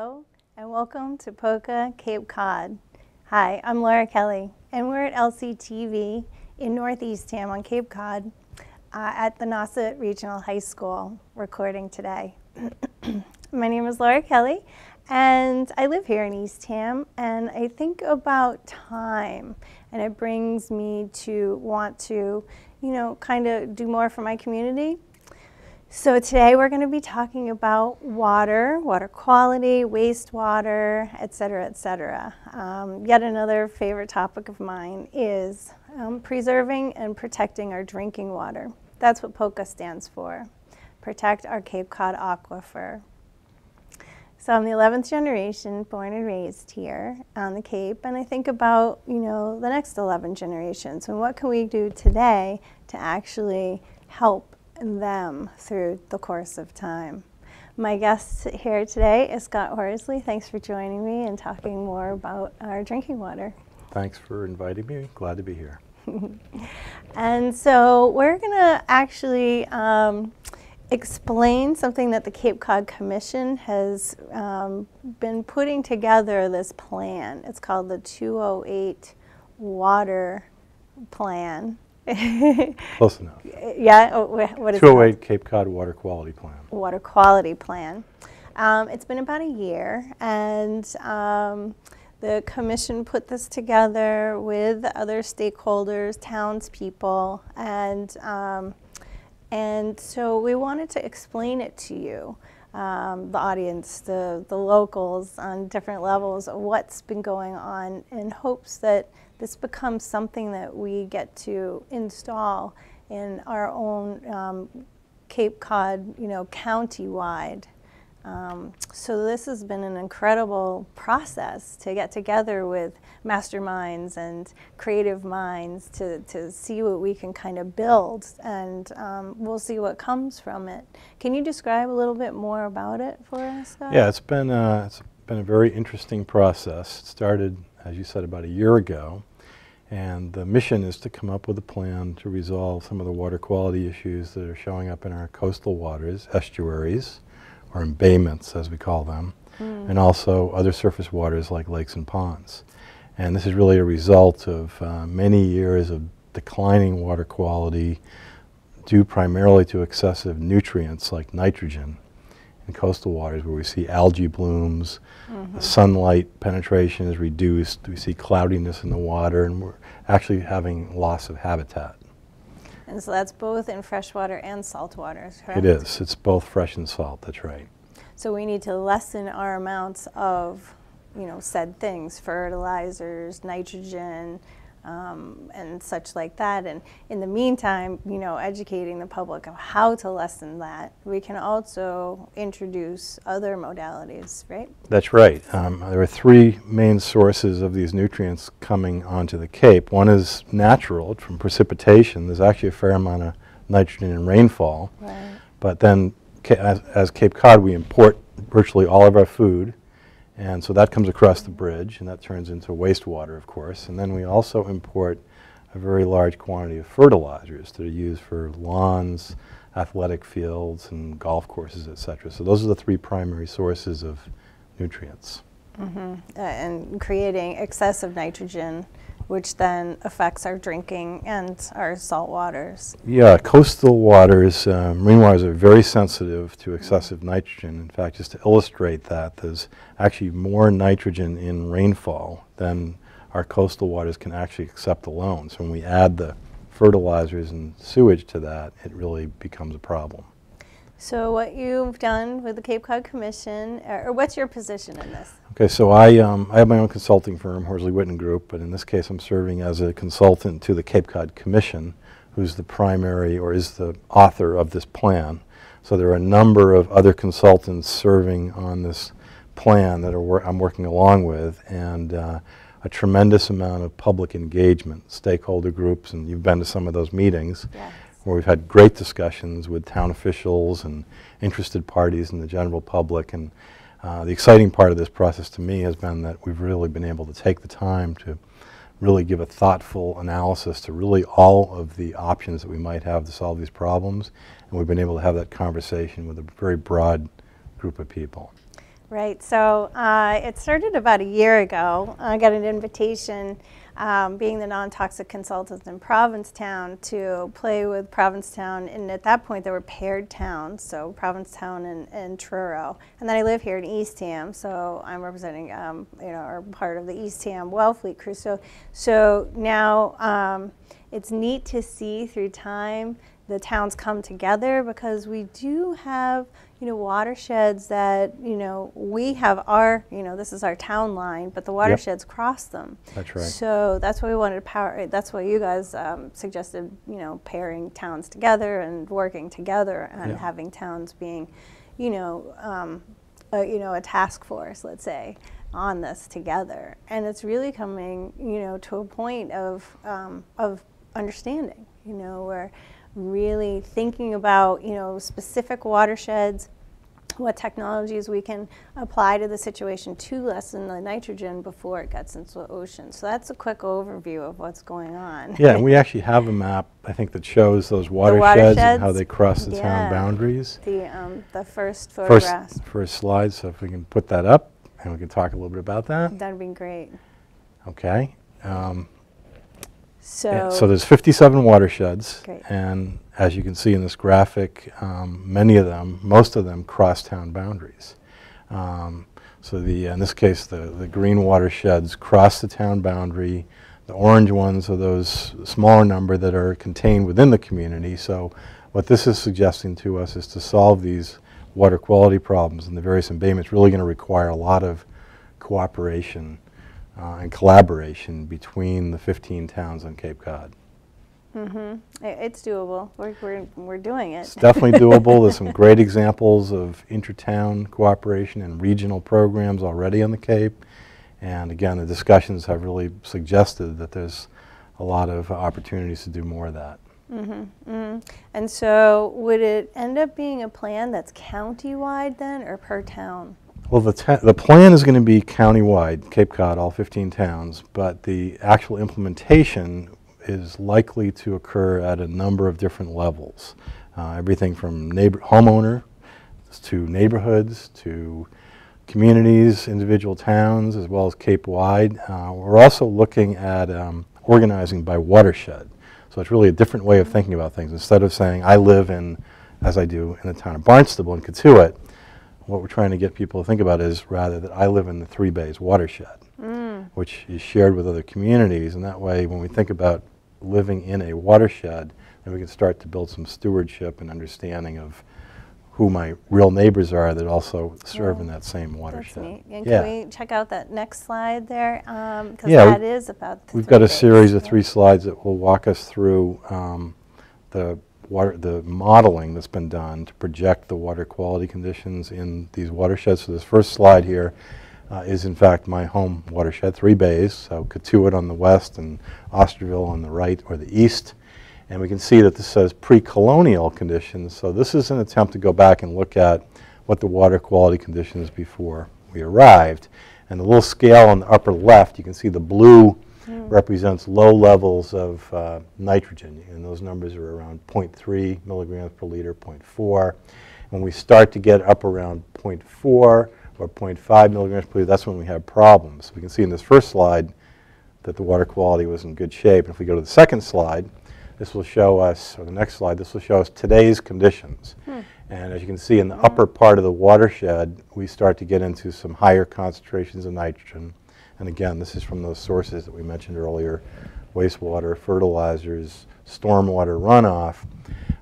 Hello, and welcome to POCCA Cape Cod. Hi, I'm Laura Kelley, and we're at LCTV in Northeastham on Cape Cod at the Nauset Regional High School recording today. My name is Laura Kelley, and I live here in Eastham, and I think about time, and it brings me to want to, kind of do more for my community. So today we're going to be talking about water, water quality, wastewater, et cetera, et cetera. Yet another favorite topic of mine is preserving and protecting our drinking water. That's what POCCA stands for, protect our Cape Cod aquifer. So I'm the 11th generation, born and raised here on the Cape, and I think about, the next 11 generations and what can we do today to actually help them through the course of time. My guest here today is Scott Horsley. Thanks for joining me and talking more about our drinking water. Thanks for inviting me. Glad to be here. And so we're going to actually explain something that the Cape Cod Commission has been putting together, this plan. It's called the 208 Water Plan. Close enough. Yeah, what is it? 208 Cape Cod Water Quality Plan. Water Quality Plan. It's been about a year, and the commission put this together with other stakeholders, townspeople, and so we wanted to explain it to you, the audience, the locals on different levels of what's been going on, in hopes that this becomes something that we get to install in our own Cape Cod, county-wide. So this has been an incredible process to get together with masterminds and creative minds to see what we can kind of build, and we'll see what comes from it. Can you describe a little bit more about it for us, Scott? Yeah, it's been a very interesting process. It started, as you said, about a year ago, and the mission is to come up with a plan to resolve some of the water quality issues that are showing up in our coastal waters, estuaries, or embayments as we call them, and also other surface waters like lakes and ponds. And this is really a result of many years of declining water quality due primarily to excessive nutrients like nitrogen in coastal waters, where we see algae blooms, the sunlight penetration is reduced, we see cloudiness in the water, and we're actually having loss of habitat. And so that's both in freshwater and saltwater, correct? It is. It's both fresh and salt, that's right. So we need to lessen our amounts of, said things, fertilizers, nitrogen, and such like that. And in the meantime, educating the public of how to lessen that. We can also introduce other modalities, right? That's right. There are three main sources of these nutrients coming onto the Cape. One is natural, from precipitation. There's actually a fair amount of nitrogen in rainfall. Right. But then, as Cape Cod, we import virtually all of our food. And so that comes across the bridge, and that turns into wastewater, of course. And then we also import a very large quantity of fertilizers that are used for lawns, athletic fields, and golf courses, et cetera. So those are the three primary sources of nutrients. And creating excessive nitrogen, which then affects our drinking and our salt waters. Yeah, coastal waters, marine waters are very sensitive to excessive nitrogen. In fact, just to illustrate that, there's actually more nitrogen in rainfall than our coastal waters can actually accept alone. So when we add the fertilizers and sewage to that, it really becomes a problem. So what you've done with the Cape Cod Commission, or what's your position in this? Okay, so I have my own consulting firm, Horsley Witten Group, but in this case I'm serving as a consultant to the Cape Cod Commission, who's the primary or is the author of this plan. So there are a number of other consultants serving on this plan that I'm working along with, and a tremendous amount of public engagement, stakeholder groups, and you've been to some of those meetings. Yes. Where we've had great discussions with town officials and interested parties and the general public. And the exciting part of this process to me has been that we've really been able to take the time to really give a thoughtful analysis to really all of the options that we might have to solve these problems. And we've been able to have that conversation with a very broad group of people. Right. So it started about a year ago. I got an invitation, being the non-toxic consultant in Provincetown, to play with Provincetown. And at that point, there were paired towns, so Provincetown and Truro. And then I live here in Eastham, so I'm representing, or part of the Eastham Wellfleet crew. So now it's neat to see through time the towns come together, because we do have watersheds that, we have our, this is our town line, but the watersheds cross them. That's right. So that's why we wanted to power, that's why you guys suggested, pairing towns together and working together and having towns being, a task force, let's say, on this together. And it's really coming, to a point of understanding, where really thinking about, specific watersheds, what technologies we can apply to the situation to lessen the nitrogen before it gets into the ocean. So that's a quick overview of what's going on. Yeah, and we actually have a map, I think, that shows those watersheds and how they cross the town boundaries. The first photographs. First slide, so if we can put that up, and we can talk a little bit about that. That'd be great. Okay. So there's 57 watersheds, great. And as you can see in this graphic, most of them cross town boundaries. So in this case, the green watersheds cross the town boundary. The orange ones are those smaller number that are contained within the community. So what this is suggesting to us is to solve these water quality problems and the various embayments really going to require a lot of cooperation and collaboration between the 15 towns on Cape Cod. It's doable. We're doing it. It's definitely doable. There's some great examples of intertown cooperation and regional programs already on the Cape. And again, the discussions have really suggested that there's a lot of opportunities to do more of that. And so would it end up being a plan that's county-wide then, or per town? Well, the plan is going to be countywide, Cape Cod, all 15 towns, but the actual implementation is likely to occur at a number of different levels. Everything from homeowner to neighborhoods to communities, individual towns, as well as Cape-wide. We're also looking at organizing by watershed. So it's really a different way of thinking about things. Instead of saying, I live in, as I do, in the town of Barnstable and Cotuit, what we're trying to get people to think about is rather that I live in the Three Bays watershed, which is shared with other communities. And that way, when we think about living in a watershed, then we can start to build some stewardship and understanding of who my real neighbors are that also serve in that same watershed. That's neat. And can we check out that next slide there? Because that is about the We've got a series of 3 slides that will walk us through the modeling that's been done to project the water quality conditions in these watersheds. So this first slide here is in fact my home watershed, 3 bays, so Cotuit on the west and Osterville on the right or the east. And we can see that this says pre-colonial conditions. So this is an attempt to go back and look at what the water quality conditions before we arrived. And the little scale on the upper left, you can see the blue represents low levels of nitrogen, and those numbers are around 0.3 milligrams per liter, 0.4. When we start to get up around 0.4 or 0.5 milligrams per liter, that's when we have problems. We can see in this first slide that the water quality was in good shape. And if we go to the second slide, this will show us, or the next slide, this will show us today's conditions. And as you can see in the upper part of the watershed, we start to get into some higher concentrations of nitrogen. And again, this is from those sources that we mentioned earlier, wastewater, fertilizers, stormwater runoff.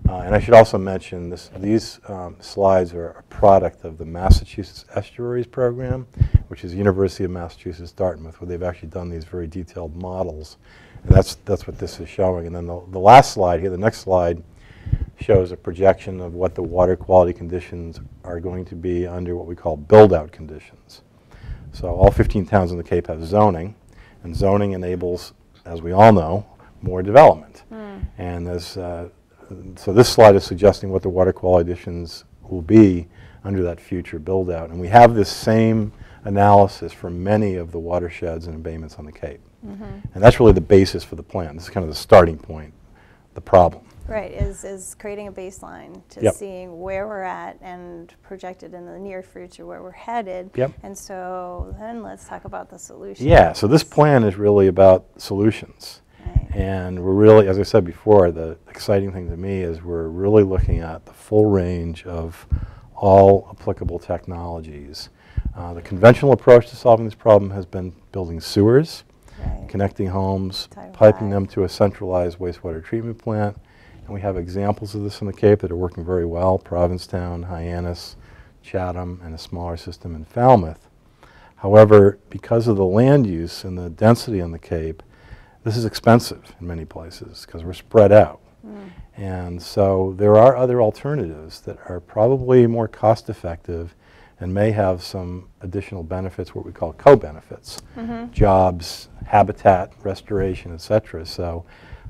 And I should also mention these slides are a product of the Massachusetts Estuaries Program, which is University of Massachusetts Dartmouth, where they've actually done these very detailed models. And that's what this is showing. And then the last slide here, the next slide, shows a projection of what the water quality conditions are going to be under what we call build-out conditions. So all 15 towns in the Cape have zoning, and zoning enables, as we all know, more development. And so this slide is suggesting what the water quality conditions will be under that future build-out. And we have this same analysis for many of the watersheds and embayments on the Cape. And that's really the basis for the plan. This is kind of the starting point, the problem. Right, is creating a baseline to Yep. seeing where we're at and projected in the near future where we're headed. Yep. And so then let's talk about the solution. Yeah, so this plan is really about solutions. Right. And we're really, as I said before, the exciting thing to me is we're really looking at the full range of all applicable technologies. The conventional approach to solving this problem has been building sewers, Right. connecting homes, Title piping V. them to a centralized wastewater treatment plant. And we have examples of this in the Cape that are working very well: Provincetown, Hyannis, Chatham, and a smaller system in Falmouth. However, because of the land use and the density on the Cape, this is expensive in many places because we're spread out. And so there are other alternatives that are probably more cost effective and may have some additional benefits, what we call co-benefits, jobs, habitat, restoration, et cetera. So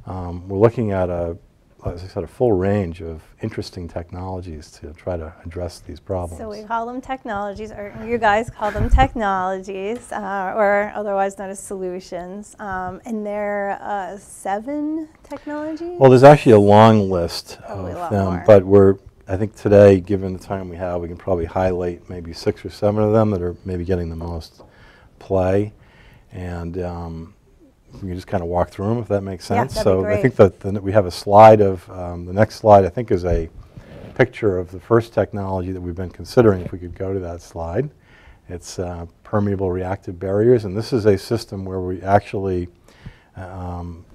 we're looking at, as I said, a full range of interesting technologies to try to address these problems. So we call them technologies, or you guys call them technologies, or otherwise known as solutions. And there are 7 technologies? Well, there's actually a long list Probably a of lot them, more. but I think today, given the time we have, we can probably highlight maybe 6 or 7 of them that are maybe getting the most play. And we can just kind of walk through them if that makes Yeah, sense. that'd be So I great. think that we have a slide of, the next slide I think is a picture of the first technology that we've been considering, if we could go to that slide. It's permeable reactive barriers, and this is a system where we actually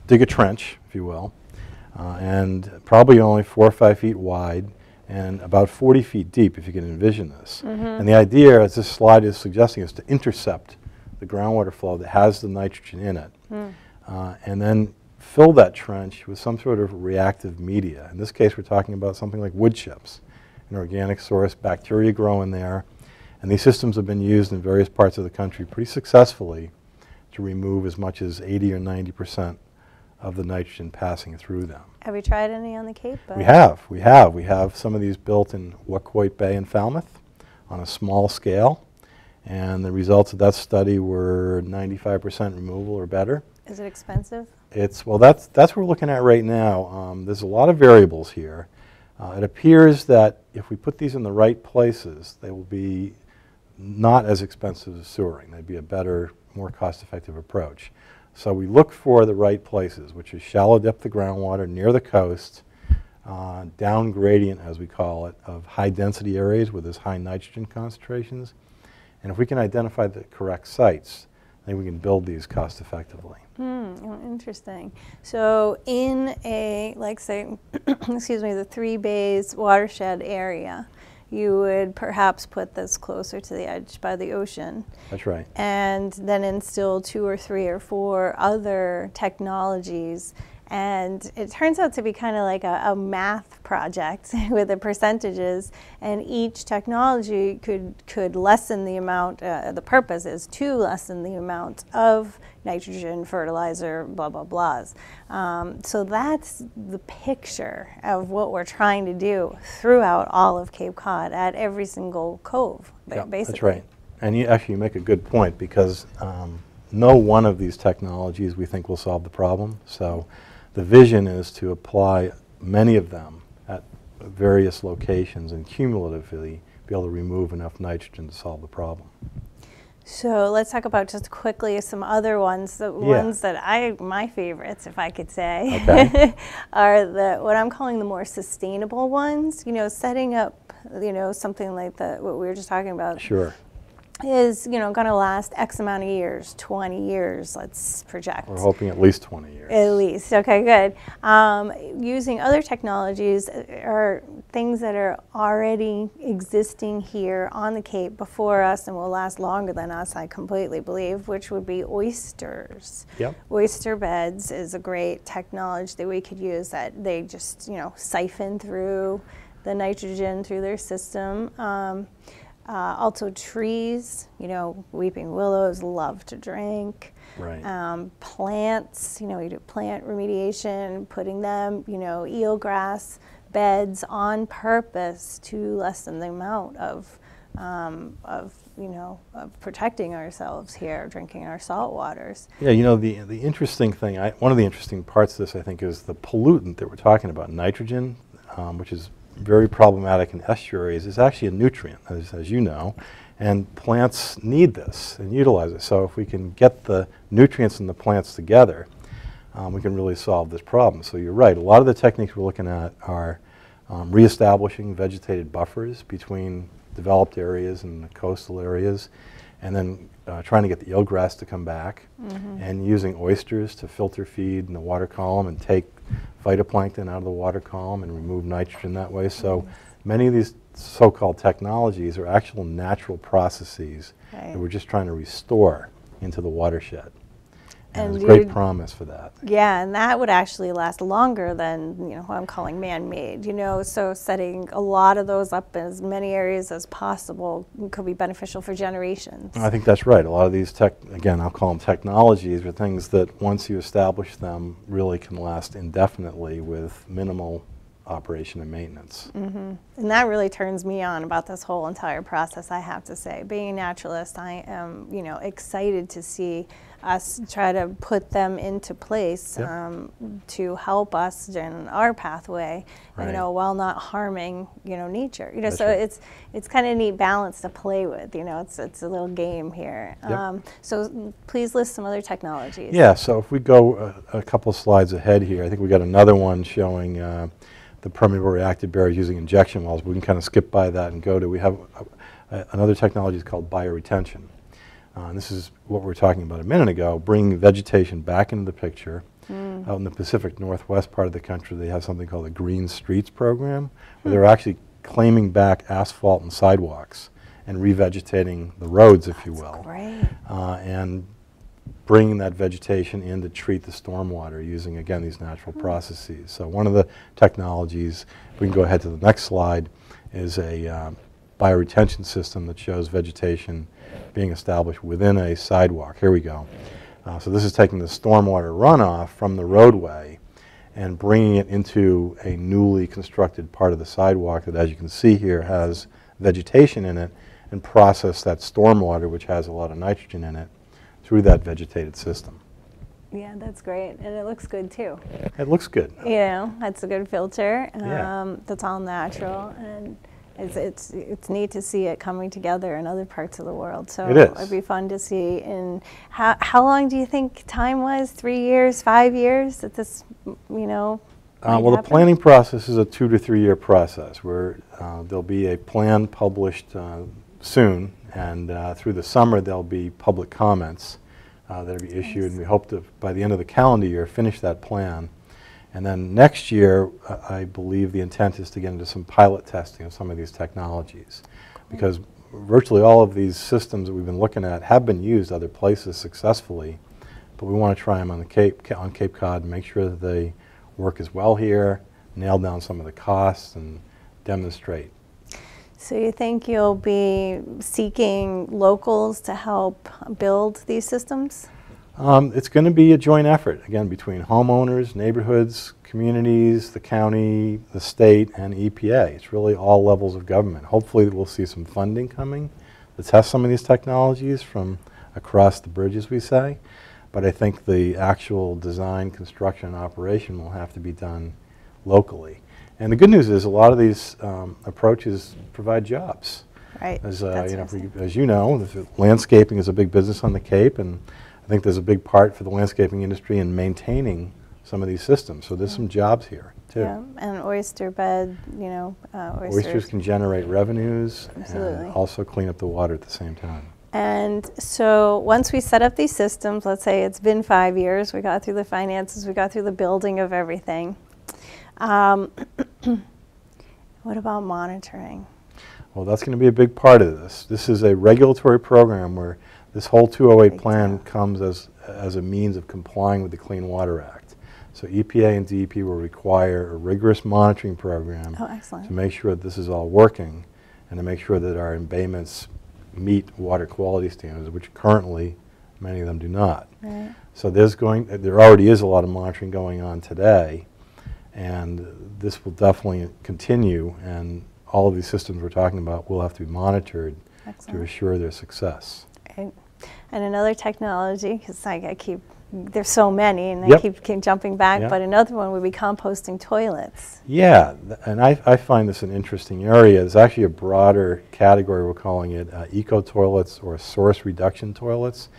dig a trench, if you will, and probably only 4 or 5 feet wide and about 40 feet deep, if you can envision this. And the idea, as this slide is suggesting, is to intercept the groundwater flow that has the nitrogen in it, and then fill that trench with some sort of reactive media. In this case, we're talking about something like wood chips, an organic source. Bacteria grow in there, and these systems have been used in various parts of the country pretty successfully to remove as much as 80 or 90% of the nitrogen passing through them. Have you tried any on the Cape? We have some of these built in Wacoit Bay in Falmouth on a small scale, and the results of that study were 95% removal or better. Is it expensive? Well, that's what we're looking at right now. There's a lot of variables here. It appears that if we put these in the right places, they will be not as expensive as sewering. They'd be a better, more cost-effective approach. So we look for the right places, which is shallow depth of groundwater near the coast, down gradient, as we call it, of high density areas with those high nitrogen concentrations. And if we can identify the correct sites, then we can build these cost effectively. Oh, interesting. So in a, like say, excuse me, the 3 Bays watershed area, you would perhaps put this closer to the edge by the ocean. That's right. And then instill 2 or 3 or 4 other technologies. And it turns out to be kind of like a math project with the percentages, and each technology could lessen the amount, the purpose is to lessen the amount of nitrogen, fertilizer, blah, blah, blahs. So that's the picture of what we're trying to do throughout all of Cape Cod at every single cove, basically. That's right. And you actually make a good point, because no one of these technologies we think will solve the problem. So the vision is to apply many of them at various locations and cumulatively be able to remove enough nitrogen to solve the problem. So let's talk about just quickly some other ones. The ones that my favorites, if I could say, Okay. are what I'm calling the more sustainable ones. You know, setting up, something like what we were just talking about. Sure. Is, going to last X amount of years, 20 years, let's project. We're hoping at least 20 years. At least, okay, good. Using other technologies are things that are already existing here on the Cape before us and will last longer than us, I completely believe, which would be oysters. Yep. Oyster beds is a great technology that we could use, that they just, siphon through the nitrogen through their system. Also trees, weeping willows love to drink. Right. Plants, we do plant remediation, putting them, eelgrass beds on purpose to lessen the amount of of of protecting ourselves here, drinking our salt waters. Yeah, the interesting thing, one of the interesting parts of this, I think, is the pollutant that we're talking about, nitrogen, which is very problematic in estuaries, is actually a nutrient, as you know, and plants need this and utilize it. So if we can get the nutrients in the plants together, we can really solve this problem. So you're right, a lot of the techniques we're looking at are reestablishing vegetated buffers between developed areas and the coastal areas, and then trying to get the eelgrass to come back, and using oysters to filter feed in the water column and take phytoplankton out of the water column and remove nitrogen that way. So many of these so-called technologies are actual natural processes that we're just trying to restore into the watershed. And there's great promise for that. Yeah, and that would actually last longer than what I'm calling man-made. So setting a lot of those up in as many areas as possible could be beneficial for generations. I think that's right. A lot of these again, I'll call them technologies, are things that once you establish them really can last indefinitely with minimal operation and maintenance. And that really turns me on about this whole entire process, I have to say. Being a naturalist, I am excited to see us try to put them into place to help us in our pathway, while not harming nature. So right. It's kind of a neat balance to play with. It's a little game here. So please list some other technologies. Yeah. So if we go a couple slides ahead here, I think we got another one showing the permeable reactive barriers using injection wells. We can kind of skip by that and go to, we have another technology called bioretention. And this is what we were talking about a minute ago, bringing vegetation back into the picture. Out in the Pacific Northwest part of the country, they have something called the Green Streets program, where they're actually claiming back asphalt and sidewalks and revegetating the roads, if you will. Great. And bringing that vegetation in to treat the stormwater using, again, these natural processes. So one of the technologies, if we can go ahead to the next slide, is a bioretention system that shows vegetation being established within a sidewalk. Here we go. So this is taking the stormwater runoff from the roadway and bringing it into a newly constructed part of the sidewalk that, as you can see here, has vegetation in it, and process that stormwater, which has a lot of nitrogen in it, through that vegetated system. Yeah, that's great, and it looks good too. It looks good. That's a good filter. That's all natural, and it's neat to see it coming together in other parts of the world. So it is. It'd be fun to see. And how long do you think time was? 3 years, 5 years that this, well, the planning process is a 2 to 3 year process where there'll be a plan published soon, and through the summer there'll be public comments that'll be issued, and we hope to, by the end of the calendar year, finish that plan. And then next year, I believe the intent is to get into some pilot testing of some of these technologies, because virtually all of these systems that we've been looking at have been used other places successfully, but we want to try them on Cape Cod and make sure that they work as well here, nail down some of the costs, and demonstrate. So you think you'll be seeking locals to help build these systems? It's going to be a joint effort, again, between homeowners, neighborhoods, communities, the county, the state, and EPA. It's really all levels of government. Hopefully we'll see some funding coming to test some of these technologies from across the bridge, as we say. But I think the actual design, construction, and operation will have to be done locally. And the good news is a lot of these approaches provide jobs. Right. As you know, landscaping is a big business on the Cape, and I think there's a big part for the landscaping industry in maintaining some of these systems. So there's some jobs here too. Yeah, and oyster bed, Oysters can generate revenues. Absolutely. And also clean up the water at the same time. And so once we set up these systems, let's say it's been 5 years, we got through the finances, we got through the building of everything. What about monitoring? Well, that's going to be a big part of this. This is a regulatory program where this whole 208 plan comes as a means of complying with the Clean Water Act. So EPA and DEP will require a rigorous monitoring program to make sure that this is all working and to make sure that our embayments meet water quality standards, which currently many of them do not. Right. So there already is a lot of monitoring going on today, and this will definitely continue, and all of these systems we're talking about will have to be monitored to assure their success. Right. And another technology, because I keep, there's so many, and I Yep. keep jumping back, but another one would be composting toilets. Yeah, and I find this an interesting area. It's actually a broader category. We're calling it eco-toilets or source reduction toilets.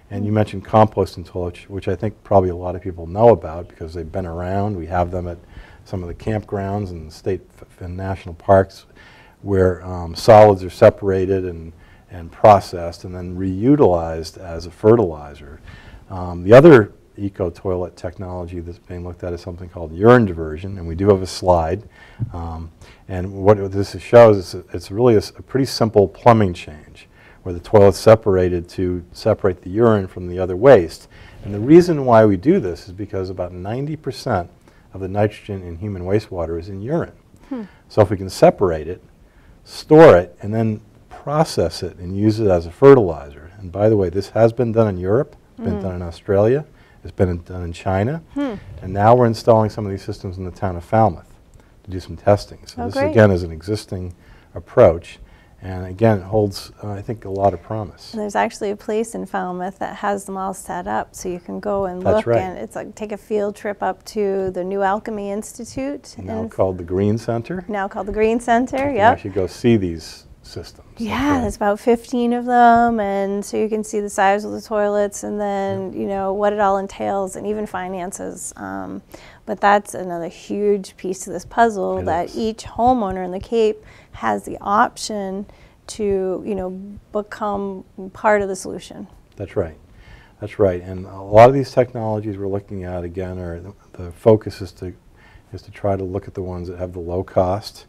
And you mentioned composting toilets, which I think probably a lot of people know about because they've been around. We have them at some of the campgrounds and state and national parks where solids are separated and processed and then reutilized as a fertilizer. The other eco-toilet technology that's being looked at is something called urine diversion, and we do have a slide. And what this shows is it's really a pretty simple plumbing change where the toilet's separated to separate the urine from the other waste. And the reason why we do this is because about 90% of the nitrogen in human wastewater is in urine. So if we can separate it, store it, and then process it and use it as a fertilizer. And by the way, this has been done in Europe, it's been done in Australia, it's been done in China, and now we're installing some of these systems in the town of Falmouth to do some testing. So this again is an existing approach, and again it holds, I think, a lot of promise. And there's actually a place in Falmouth that has them all set up, so you can go and That's look, right. and it's like take a field trip up to the New Alchemy Institute. Now called the Green Center. Now called the Green Center, You yep. actually go see these systems. Yeah, there's about 15 of them, and so you can see the size of the toilets and then, you know, what it all entails and even finances. But that's another huge piece of this puzzle that each homeowner in the Cape has the option to, you know, become part of the solution. That's right. That's right. And a lot of these technologies we're looking at, again, are the focus is to try to look at the ones that have the low cost,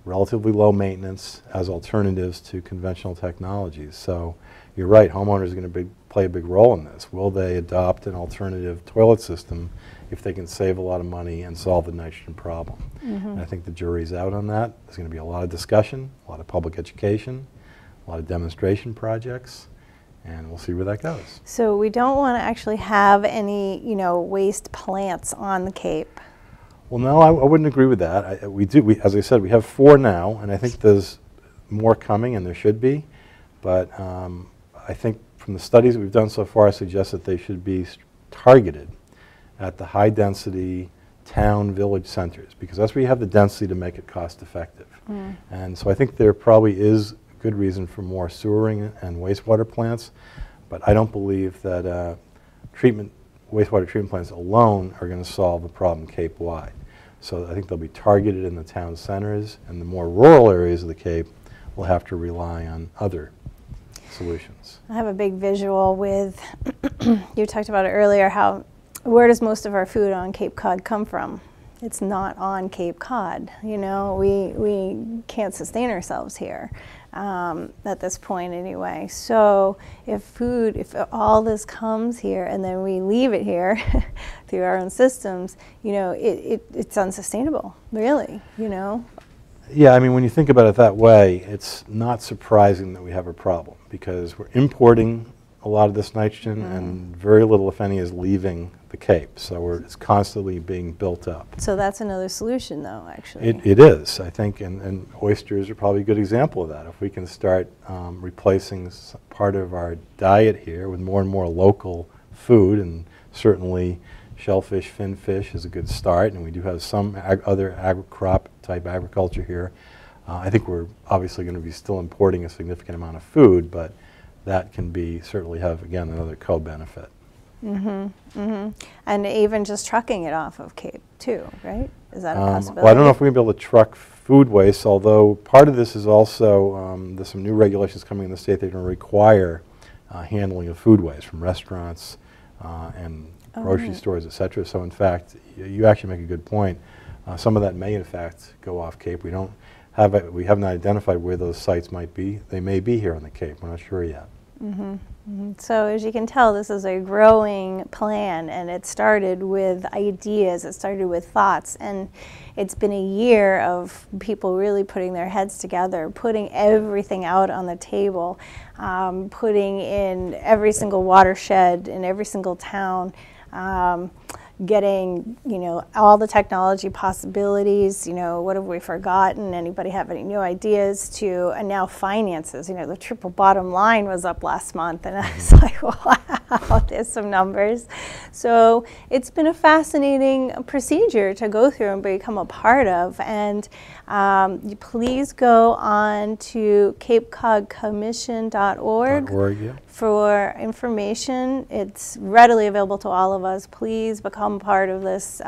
relatively low maintenance as alternatives to conventional technologies. So you're right, homeowners are going to play a big role in this. Will they adopt an alternative toilet system if they can save a lot of money and solve the nitrogen problem? And I think the jury's out on that. There's going to be a lot of discussion, a lot of public education, a lot of demonstration projects, and we'll see where that goes. So we don't want to actually have any, you know, waste plants on the Cape. Well, no, I wouldn't agree with that. As I said, we have 4 now, and I think there's more coming, and there should be. But I think from the studies that we've done so far, I suggest that they should be targeted at the high-density town village centers, because that's where you have the density to make it cost-effective. And so I think there probably is good reason for more sewering and wastewater plants, but I don't believe that wastewater treatment plants alone are going to solve the problem Cape-wide. So I think they'll be targeted in the town centers, and the more rural areas of the Cape will have to rely on other solutions. I have a big visual with, you talked about it earlier, how where does most of our food on Cape Cod come from? It's not on Cape Cod. You know, we can't sustain ourselves here at this point anyway. So if all this comes here and then we leave it here through our own systems, you know, it's unsustainable, really, you know. Yeah, I mean, when you think about it that way, it's not surprising that we have a problem, because we're importing a lot of this nitrogen and very little, if any, is leaving the Cape. So it's constantly being built up. So that's another solution, though, actually. It is, I think, and oysters are probably a good example of that. If we can start replacing part of our diet here with more and more local food, and certainly shellfish, finfish is a good start, and we do have some other crop type agriculture here. I think we're obviously going to be still importing a significant amount of food, but that can certainly have, again, another co-benefit. And even just trucking it off of Cape, too, right? Is that a possibility? Well, I don't know if we're going to be able to truck food waste, although part of this is also, there's some new regulations coming in the state that are going to require handling of food waste from restaurants and grocery stores, et cetera. So, in fact, you actually make a good point. Some of that may, in fact, go off Cape. We haven't identified where those sites might be. They may be here on the Cape. We're not sure yet. So as you can tell, this is a growing plan, and it started with ideas, it started with thoughts, and it's been a year of people really putting their heads together, putting everything out on the table, putting in every single watershed in every single town, getting, you know, all the technology possibilities, you know, what have we forgotten, anybody have any new ideas, to, and now finances. You know, the triple bottom line was up last month, and I was like, wow, there's some numbers. So it's been a fascinating procedure to go through and become a part of, and please go on to CapeCodCommission.org yeah. for information. It's readily available to all of us. Please become part of this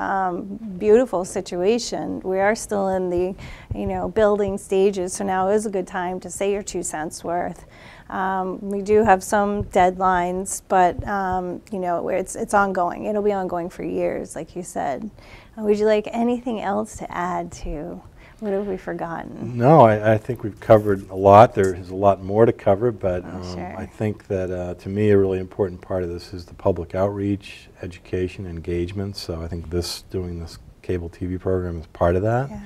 beautiful situation. We are still in the, you know, building stages, so now is a good time to say your 2 cents worth. We do have some deadlines, but you know, it's ongoing. It'll be ongoing for years, like you said. Would you like anything else to add to? What have we forgotten? No, I think we've covered a lot. There is a lot more to cover, but Sure. I think that to me a really important part of this is the public outreach, education, engagement. So I think doing this cable TV program is part of that. Yeah.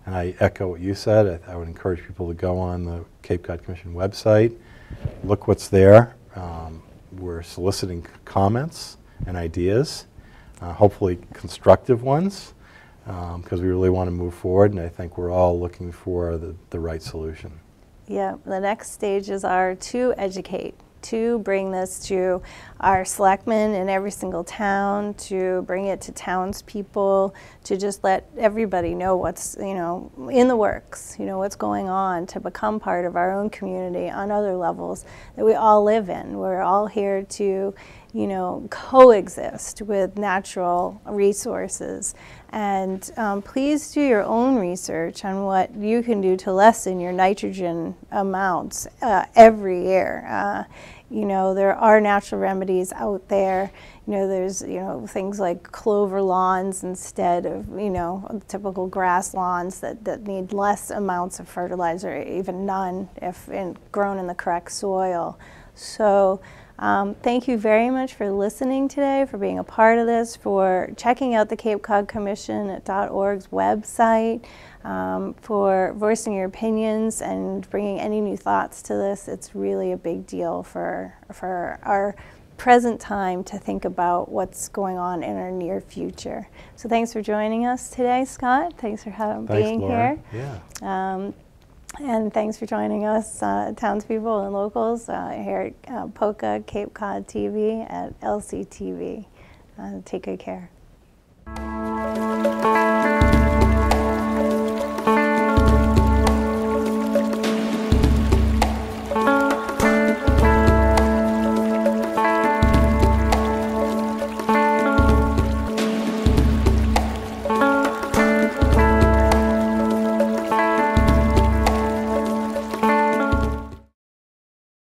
And I echo what you said. I would encourage people to go on the Cape Cod Commission website, look what's there. We're soliciting comments and ideas, hopefully constructive ones, because we really want to move forward, and I think we're all looking for the right solution. Yeah, the next stages are to educate, to bring this to our selectmen in every single town, to bring it to townspeople, to just let everybody know what's, you know, in the works, you know, what's going on, to become part of our own community on other levels that we all live in. We're all here to, you know, coexist with natural resources. And please do your own research on what you can do to lessen your nitrogen amounts every year. You know, there are natural remedies out there. You know, there's, you know, things like clover lawns instead of, you know, typical grass lawns that need less amounts of fertilizer, even none, if grown in the correct soil. So thank you very much for listening today, for being a part of this, for checking out the Cape Cod Commission.org's website, for voicing your opinions and bringing any new thoughts to this. It's really a big deal for our present time to think about what's going on in our near future. So thanks for joining us today, Scott. Thanks for being Laura. here. Yeah. And thanks for joining us, townspeople and locals, here at POCCA Cape Cod TV at LCTV. Take good care.